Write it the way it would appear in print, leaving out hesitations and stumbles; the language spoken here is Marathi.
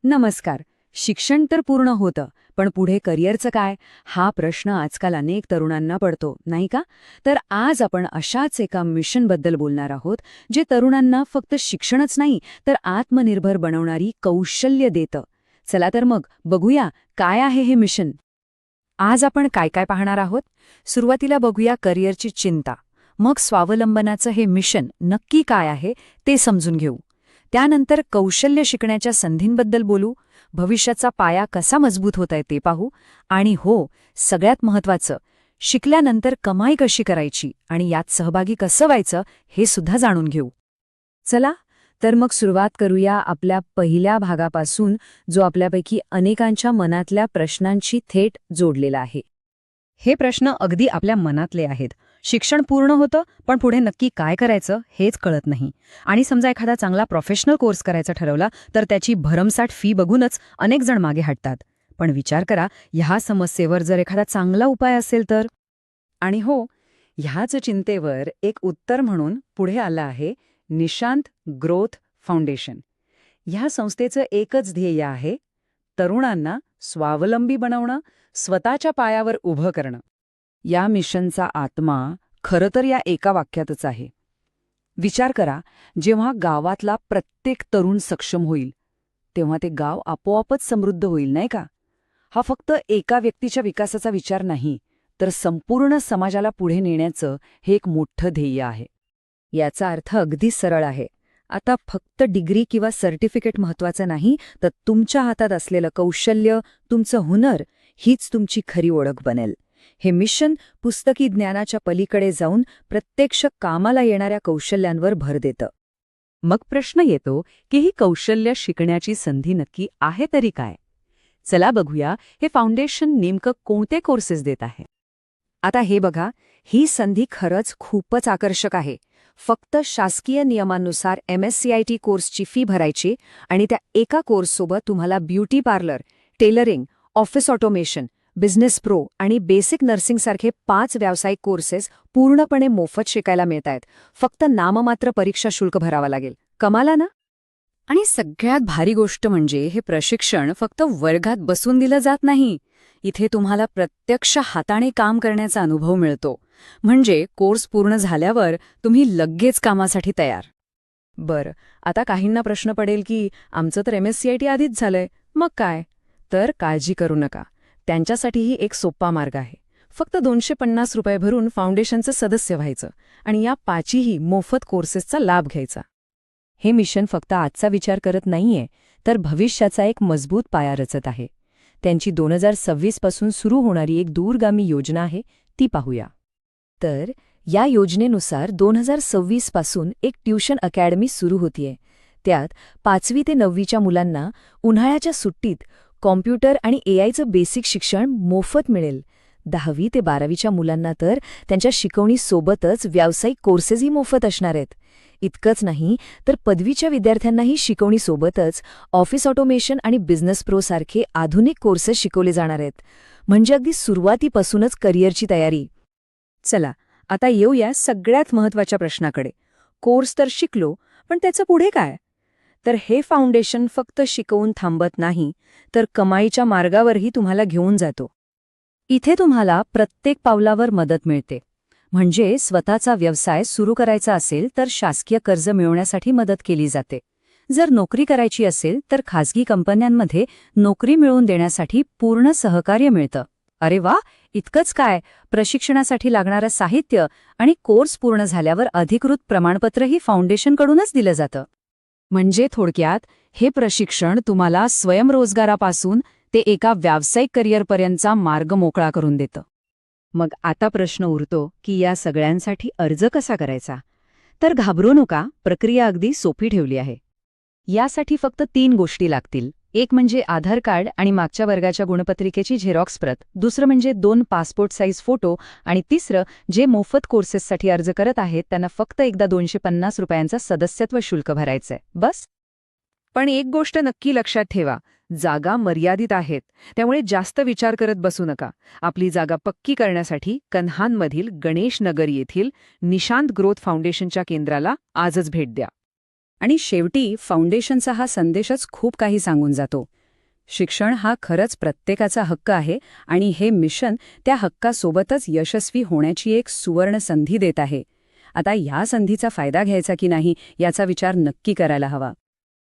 नमस्कार. शिक्षण तर पूर्ण होतं, पण पुढे करिअरचं काय? हा प्रश्न आजकाल अनेक तरुणांना पडतो, नाही का? तर आज आपण अशाच एका मिशनबद्दल बोलणार आहोत, जे तरुणांना फक्त शिक्षणच नाही, तर आत्मनिर्भर बनवणारी कौशल्य देतं. चला तर मग बघूया काय आहे हे मिशन. आज आपण काय काय पाहणार आहोत? सुरुवातीला बघूया करिअरची चिंता. मग स्वावलंबनाचं हे मिशन नक्की काय आहे ते समजून घेऊ. त्यानंतर कौशल्य शिकण्याच्या संधींबद्दल बोलू, भविष्याचा पाया कसा मजबूत होत आहे ते पाहू, आणि हो, सगळ्यात महत्त्वाचं, शिकल्यानंतर कमाई कशी करायची आणि यात सहभागी कसं व्हायचं हे सुद्धा जाणून घेऊ. चला तर मग सुरुवात करूया आपल्या पहिल्या भागापासून, जो आपल्यापैकी अनेकांच्या मनातल्या प्रश्नांशी थेट जोडलेला आहे. हे प्रश्न अगदी आपल्या मनातले आहेत. शिक्षण पूर्ण होतं, पण पुढे नक्की काय करायचं हेच कळत नाही. आणि समजा एखादा चांगला प्रोफेशनल कोर्स करायचा ठरवला, तर त्याची भरमसाठ फी बघूनच अनेक जण मागे हटतात. पण विचार करा, ह्या समस्येवर जर एखादा चांगला उपाय असेल तर. आणि हो, ह्याच चिंतेवर एक उत्तर म्हणून पुढे आलं आहे निशांत ग्रोथ फाउंडेशन. ह्या संस्थेचं एकच ध्येय आहे, तरुणांना स्वावलंबी बनवणं, स्वतःच्या पायावर उभं करणं. या मिशनचा आत्मा खरं तर या एका वाक्यातच आहे. विचार करा, जेव्हा गावातला प्रत्येक तरुण सक्षम होईल, तेव्हा ते गाव आपोआपच समृद्ध होईल, नाही का? हा फक्त एका व्यक्तीच्या विकासाचा विचार नाही, तर संपूर्ण समाजाला पुढे नेण्याचं हे एक मोठं ध्येय आहे. याचा अर्थ अगदी सरळ आहे. आता फक्त डिग्री किंवा सर्टिफिकेट महत्वाचं नाही, तर तुमच्या हातात असलेलं कौशल्य, तुमचं हुनर, हीच तुमची खरी ओळख बनेल. हे मिशन पुस्तकी ज्ञानाच्या पलीकडे जाऊन प्रत्यक्ष कामाला येणाऱ्या कौशल्यांवर भर देतं. मग प्रश्न येतो की ही कौशल्य शिकण्याची संधी नक्की आहे तरी काय? चला बघूया हे फाउंडेशन नेमकं कोणते कोर्सेस देत आहे. आता हे बघा, ही संधी खरंच खूपच आकर्षक आहे. फक्त शासकीय नियमांनुसार MSCIT कोर्सची फी भरायची आणि त्या एका कोर्ससोबत तुम्हाला beauty parlour, tailoring, office automation, business pro आणि बेसिक नर्सिंगसारखे 5 व्यावसायिक कोर्सेस पूर्णपणे मोफत शिकायला मिळतायत. फक्त नाममात्र परीक्षा शुल्क भरावं लागेल. कमाल ना? आणि सगळ्यात भारी गोष्ट म्हणजे हे प्रशिक्षण फक्त वर्गात बसून दिलं जात नाही. इथे तुम्हाला प्रत्यक्ष हाताने काम करण्याचा अनुभव मिळतो. म्हणजे कोर्स पूर्ण झाल्यावर तुम्ही लगेच कामासाठी तयार. बरं, आता काहींना प्रश्न पडेल की आमचं तर MSCIT आधीच झालंय, मग काय? तर काळजी करू नका. त्यांच्यासाठीही एक सोपा मार्ग आहे. फक्त ₹250 भरून फाउंडेशनचं सदस्य व्हायचं आणि या 5ही मोफत कोर्सेसचा लाभ घ्यायचा. हे मिशन फक्त आजचा विचार करत नाहीये, तर भविष्याचा एक मजबूत पाया रचत आहे. त्यांची 2026 पासून सुरू होणारी एक दूरगामी योजना आहे, ती पाहूया. तर या योजनेनुसार 2026 पासून एक ट्युशन अकॅडमी सुरू होतीये. त्यात 5वी ते 9वीच्या मुलांना उन्हाळ्याच्या सुट्टीत कॉम्प्युटर आणि AIचं बेसिक शिक्षण मोफत मिळेल. 10वी ते 12वीच्या मुलांना तर त्यांच्या शिकवणीसोबतच व्यावसायिक कोर्सेसही मोफत असणार आहेत. इतकंच नाही, तर पदवीच्या विद्यार्थ्यांनाही शिकवणीसोबतच ऑफिस ऑटोमेशन आणि बिझनेस प्रो सारखे आधुनिक कोर्सेस शिकवले जाणार आहेत. म्हणजे अगदी सुरुवातीपासूनच करिअरची तयारी. चला, आता येऊया सगळ्यात महत्त्वाच्या प्रश्नाकडे. कोर्स तर शिकलो, पण त्याचं पुढे काय? तर हे फाउंडेशन फक्त शिकवून थांबत नाही, तर कमाईच्या मार्गावरही तुम्हाला घेऊन जातो. इथे तुम्हाला प्रत्येक पावलावर मदत मिळते. म्हणजे स्वतःचा व्यवसाय सुरू करायचा असेल तर शासकीय कर्ज मिळवण्यासाठी मदत केली जाते. जर नोकरी करायची असेल तर खाजगी कंपन्यांमध्ये नोकरी मिळवून देण्यासाठी पूर्ण सहकार्य मिळतं. अरे वा, इतकंच काय, प्रशिक्षणासाठी लागणारं साहित्य आणि कोर्स पूर्ण झाल्यावर अधिकृत प्रमाणपत्रही फाउंडेशनकडूनच दिलं जातं. म्हणजे थोडक्यात हे प्रशिक्षण तुम्हाला स्वयंरोजगारापासून ते एका व्यावसायिक करिअरपर्यंतचा मार्ग मोकळा करून देतं. मग आता प्रश्न उरतो की या सगळ्यांसाठी अर्ज कसा करायचा? तर घाबरू नका, प्रक्रिया अगदी सोपी ठेवली आहे. यासाठी फक्त 3 गोष्टी लागतील. एक म्हणजे आधार कार्ड आणि मागच्या वर्गाच्या गुणपत्रिकेची झेरॉक्स प्रत, दुसरं म्हणजे 2 पासपोर्ट साईज फोटो, आणि तिसरं, जे मोफत कोर्सेससाठी अर्ज करत आहेत त्यांना फक्त एकदा ₹250 सदस्यत्व शुल्क भरायचंय, बस. पण एक गोष्ट नक्की लक्षात ठेवा, जागा मर्यादित आहेत, त्यामुळे जास्त विचार करत बसू नका. आपली जागा पक्की करण्यासाठी कन्हानमधील गणेश नगर येथील निशांत ग्रोथ फाउंडेशनच्या केंद्राला आजच भेट द्या. आणि शेवटी फाउंडेशनचा हा संदेशच खूप काही सांगून जातो. शिक्षण हा खरंच प्रत्येकाचा हक्क आहे आणि हे मिशन त्या हक्कासोबतच यशस्वी होण्याची एक सुवर्ण संधी देत आहे. आता ह्या संधीचा फायदा घ्यायचा की नाही याचा विचार नक्की करायला हवा.